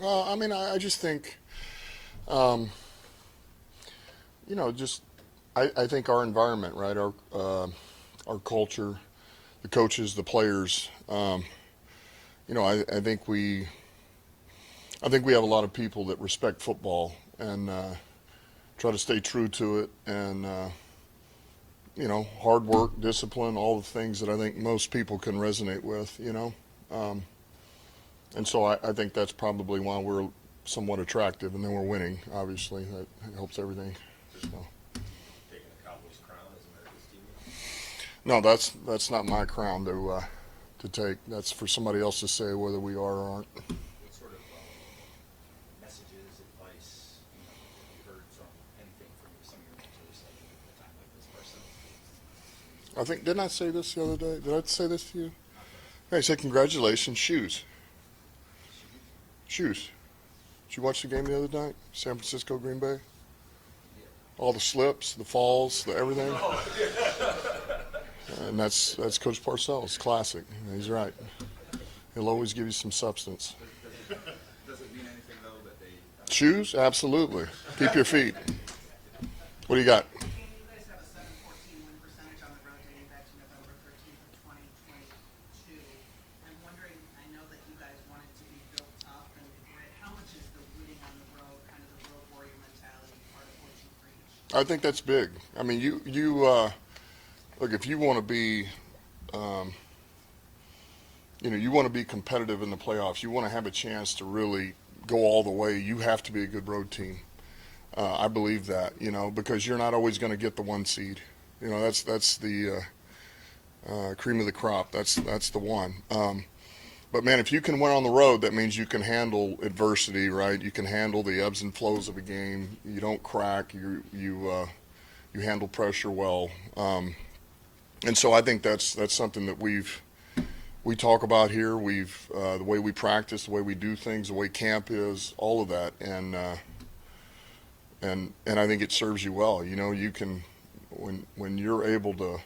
I mean, I just think, um, just I think our environment, right, our culture, the coaches, the players. I think we have a lot of people that respect football and try to stay true to it, and hard work, discipline, all the things that I think most people can resonate with. Um, and so I think that's probably why we're somewhat attractive, and then we're winning. Obviously, that helps everything. So. Taking the Cowboys crown as America's team. No, that's not my crown to take. That's for somebody else to say whether we are or aren't. What sort of messages, advice, have you heard from anything from some of your mentors at a time like this personally? I think didn't I say this the other day? Did I say this to you? Not that. Hey, I said congratulations, shoes, Shoes? shoes. Did you watch the game the other night? San Francisco, Green Bay. Yeah. All the slips, the falls, the everything. Oh, And that's Coach Parcells, classic. He's right. He'll always give you some substance. does it mean anything though that they? Shoes, absolutely. Keep your feet. What do you got? And you guys have a 714 win percentage on the road dating back to November 13th of 2022. I'm wondering, I know that you guys wanted to be built tough and grit. How much is the winning on the road, kind of the road warrior mentality, part of what you preach? I think that's big. I mean, you look, if you want to be, you want to be competitive in the playoffs. You want to have a chance to really go all the way. You have to be a good road team. I believe that, because you're not always going to get the one seed. That's the cream of the crop. That's the one. But man, if you can win on the road, that means you can handle adversity, right? You can handle the ebbs and flows of a game. You don't crack. You handle pressure well. And so I think that's something that we talk about here. The way we practice, the way we do things, the way camp is, all of that, and I think it serves you well. You can when you're able to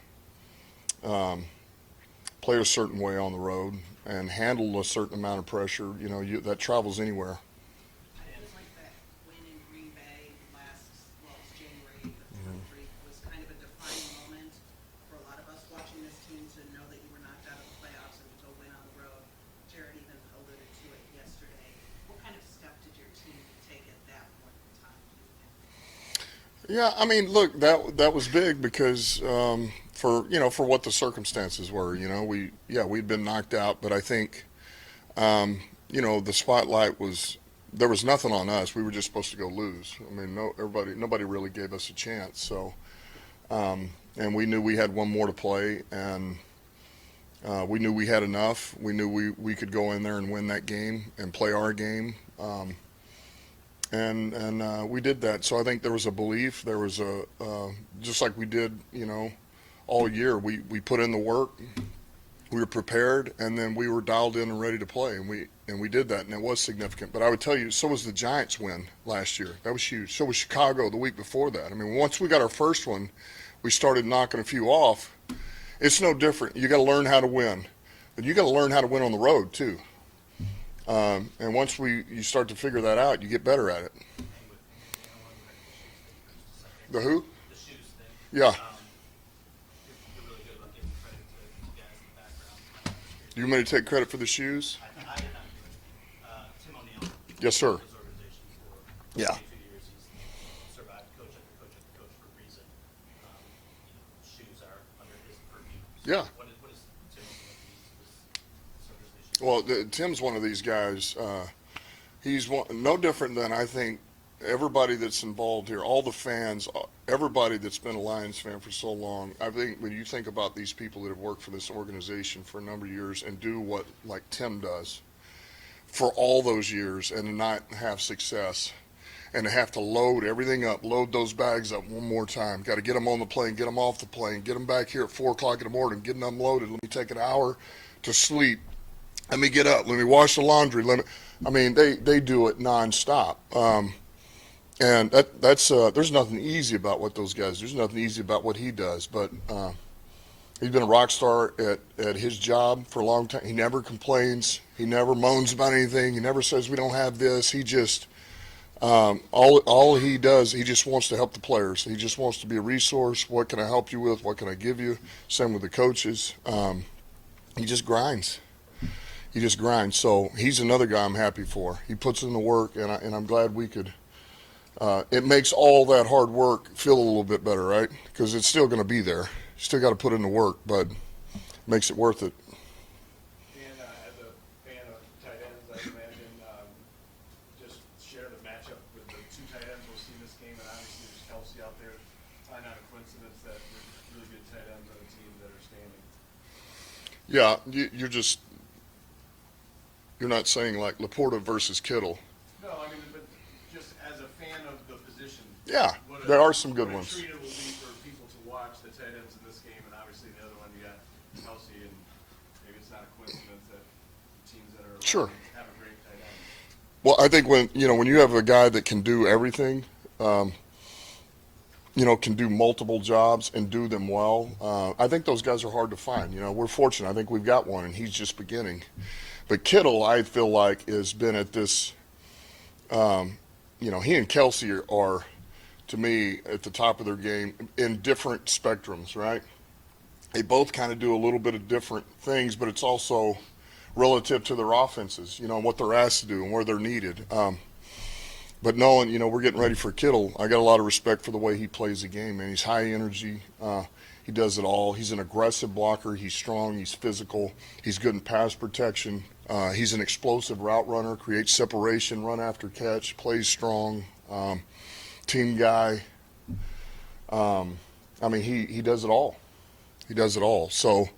play a certain way on the road and handle a certain amount of pressure, that travels anywhere. I feel like that win in Green Bay January 8th of 23 was kind of a defining moment for a lot of us watching this team to know that you were knocked out of the playoffs and to win on the road. Jared even alluded to it yesterday. What kind of step did your team take at that point in time, do you think? Yeah, I mean, look, that was big because for what the circumstances were. We'd been knocked out, but I think the spotlight was there was nothing on us. We were just supposed to go lose. I mean, nobody really gave us a chance. So, and we knew we had one more to play, and we knew we had enough. We knew we could go in there and win that game and play our game. And we did that. So I think there was a belief. There was just like we did, all year. We put in the work. We were prepared, and then we were dialed in and ready to play, and we did that, and it was significant. But I would tell you, so was the Giants win last year. That was huge. So was Chicago the week before that. I mean, once we got our first one, we started knocking a few off. It's no different. You got to learn how to win, but you got to learn how to win on the road too. And once you start to figure that out, you get better at it. The who? The shoes thing. Yeah. You're really good about giving credit to guys in the background. You want me to take credit for the shoes? I did not do it. Tim O'Neill. Yes, sir. His organization for Yeah. a few years. He's survived coach after coach after coach for a reason. Shoes are under his purview. So Yeah. What is Tim O'Neill sort of issues? Well, Tim's one of these guys. He's no different than I think everybody that's involved here, all the fans, everybody that's been a Lions fan for so long. I think when you think about these people that have worked for this organization for a number of years and do what like Tim does for all those years and not have success and to have to load everything up, load those bags up one more time. Got to get them on the plane, get them off the plane, get them back here at 4 o'clock in the morning, get them unloaded. Let me take an hour to sleep. Let me get up. Let me wash the laundry. They do it nonstop. And that's there's nothing easy about what those guys do. There's nothing easy about what he does. But He's been a rock star at his job for a long time. He never complains. He never moans about anything. He never says we don't have this. He just all he does, he just wants to help the players. He just wants to be a resource. What can I help you with? What can I give you? Same with the coaches. He just grinds. He just grinds. So he's another guy I'm happy for. He puts in the work, and I'm glad we could. It makes all that hard work feel a little bit better, right? Because it's still going to be there. You still got to put in the work, but makes it worth it. And as a fan of tight ends, I imagine just share the matchup with the two tight ends we'll see in this game, and obviously there's Kelsey out there. Probably not a coincidence that there's really good tight ends on the team that are standing. Yeah, you're not saying like Laporta versus Kittle. No, I mean, but just as a fan of the position. Yeah, what there are some good what ones. a treat it will be for people to watch the tight ends in this game, and obviously the other one you got Kelsey, and maybe it's not a coincidence that teams that are Sure. have a great tight end. Well, I think when you have a guy that can do everything, can do multiple jobs and do them well, I think those guys are hard to find. We're fortunate. I think we've got one, and he's just beginning. But Kittle, I feel like, has been at this. He and Kelsey are, to me, at the top of their game in different spectrums, right? They both kind of do a little bit of different things, but it's also relative to their offenses, what they're asked to do and where they're needed. But knowing, we're getting ready for Kittle, I got a lot of respect for the way he plays the game, man. He's high energy. He does it all. He's an aggressive blocker. He's strong. He's physical. He's good in pass protection. He's an explosive route runner, creates separation, run after catch, plays strong, team guy. He does it all. He does it all. So,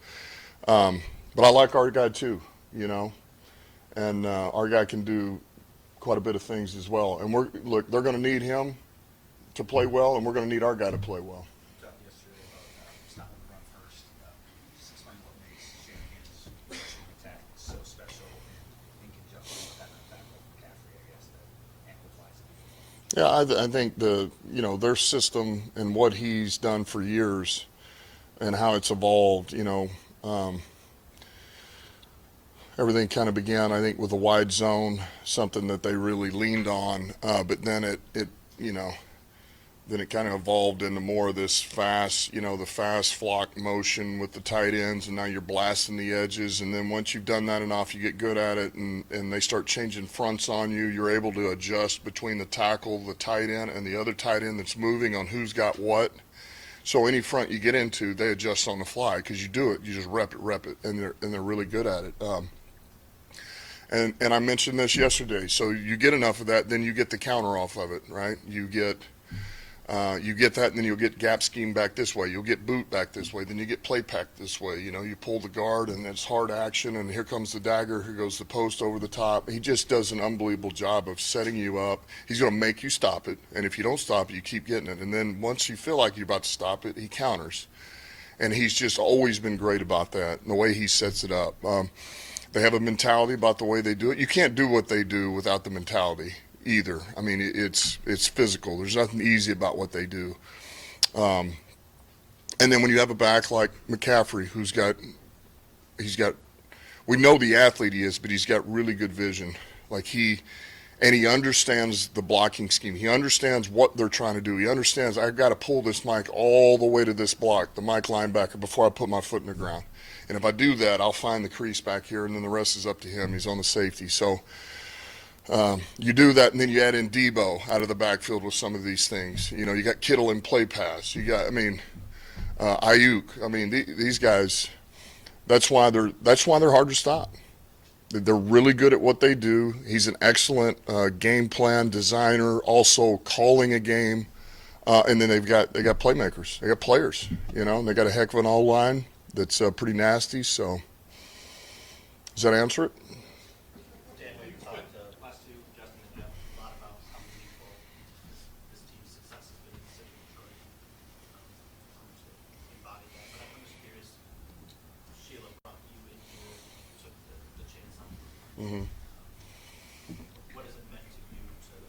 but I like our guy too, and our guy can do quite a bit of things as well. And they're going to need him to play well, and we're going to need our guy to play well. We talked yesterday about stopping the run first. Just explain what makes Shanahan's rushing attack so special in conjunction with having a back like McCaffrey, I guess, that amplifies it. Yeah, I think their system and what he's done for years and how it's evolved, everything kind of began, I think, with a wide zone, something that they really leaned on. But then then it kind of evolved into more of this fast, the fast flock motion with the tight ends, and now you're blasting the edges. And then once you've done that enough, you get good at it, and they start changing fronts on you. You're able to adjust between the tackle, the tight end, and the other tight end that's moving on who's got what. So any front you get into, they adjust on the fly because you do it. You just rep it, and they're really good at it. And I mentioned this yesterday. So you get enough of that, then you get the counter off of it, right? You get that, and then you'll get gap scheme back this way. You'll get boot back this way. Then you get play pack this way. You pull the guard, and it's hard action, and here comes the dagger. Here goes the post over the top. He just does an unbelievable job of setting you up. He's going to make you stop it, and if you don't stop it, you keep getting it. And then once you feel like you're about to stop it, he counters. And he's just always been great about that, and the way he sets it up. They have a mentality about the way they do it. You can't do what they do without the mentality either. I mean, it's physical. There's nothing easy about what they do. And then when you have a back like McCaffrey, we know the athlete he is, but he's got really good vision. He understands the blocking scheme. He understands what they're trying to do. He understands I've got to pull this mic all the way to this block, the mic linebacker, before I put my foot in the ground. And if I do that, I'll find the crease back here, and then the rest is up to him. He's on the safety. So you do that, and then you add in Debo out of the backfield with some of these things. You got Kittle in play pass. You got, Ayuk. These guys. That's why they're hard to stop. They're really good at what they do. He's an excellent game plan designer, also calling a game, and then they got playmakers. They got players. And they got a heck of an all line that's pretty nasty. So does that answer it? Dan, we talked last two, Justin and Jeff, a lot about how meaningful this team's success has been in the city of Detroit. How much they embodied that. But I'm just curious, Sheila brought you in here, took the chance on you. Mm-hmm. What has it meant to you to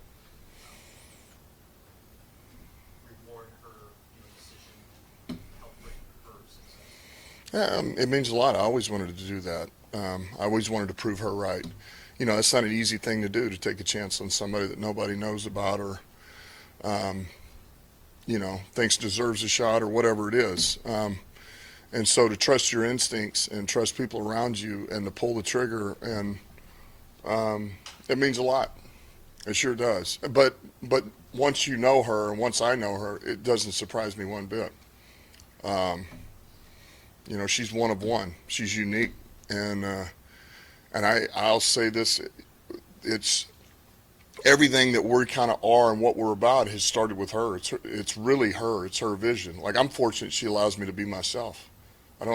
reward her decision, help bring her success? It means a lot. I always wanted to do that. I always wanted to prove her right. You know, it's not an easy thing to do, to take a chance on somebody that nobody knows about or, you know, thinks deserves a shot or whatever it is. And so to trust your instincts and trust people around you and to pull the trigger, and it means a lot. It sure does. But once you know her and once I know her, it doesn't surprise me one bit. You know, she's one of one. She's unique, and I'll say this: it's everything that we kind of are and what we're about has started with her. It's really her. It's her vision. Like, I'm fortunate she allows me to be myself. I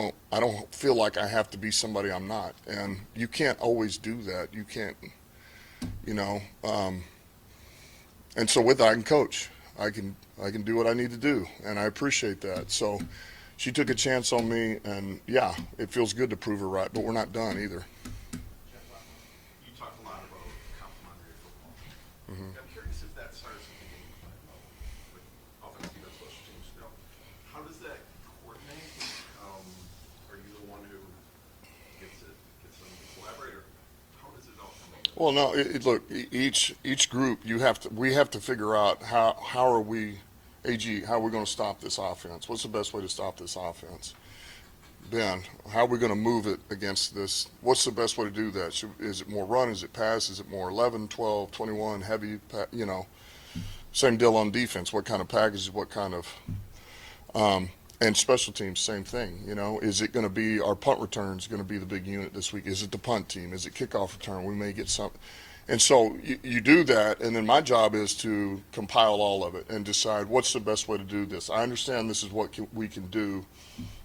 don't feel like I have to be somebody I'm not, and you can't always do that. You can't, you know. And so with that, I can coach. I can do what I need to do, and I appreciate that. So she took a chance on me, and yeah, it feels good to prove her right, but we're not done either. You talked a lot about complementary football. Mhm. I'm curious if that starts at the game plan level, with offense, defense, special teams. Now, how does that coordinate? Are you the one who gets them to collaborate, or how does it all come together? Well, no, look, each group we have to figure out how are we, how are we going to stop this offense? What's the best way to stop this offense? Ben, how are we going to move it against this? What's the best way to do that? Is it more run? Is it pass? Is it more 11, 12, 21, heavy, you know? Same deal on defense. What kind of packages? What kind of and special teams, same thing. You know, is it going to be our punt returns going to be the big unit this week? Is it the punt team? Is it kickoff return? We may get some. And so you do that, and then my job is to compile all of it and decide what's the best way to do this. I understand this is what we can do.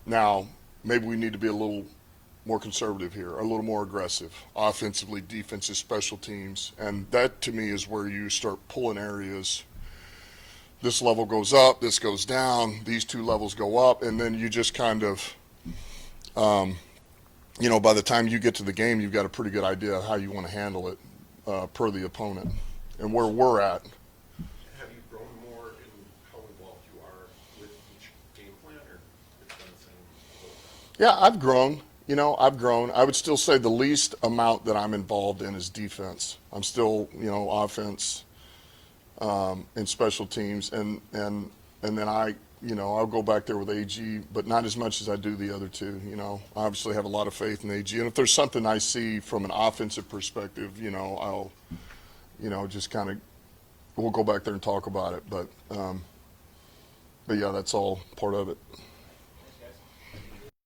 Now, maybe we need to be a little more conservative here, a little more aggressive, offensively, defensive, special teams. And that, to me, is where you start pulling areas. This level goes up, this goes down, these two levels go up, and then you just kind of, you know, by the time you get to the game, you've got a pretty good idea of how you want to handle it per the opponent and where we're at. Have you grown more in how involved you are with each game plan, or it's been the same the whole time? Yeah, I've grown. You know, I've grown. I would still say the least amount that I'm involved in is defense. I'm still, you know, offense and special teams, and then I'll go back there with AG, but not as much as I do the other two. You know, I obviously have a lot of faith in AG, and if there's something I see from an offensive perspective, you know, I'll, you know, just kind of, we'll go back there and talk about it. But yeah, that's all part of it.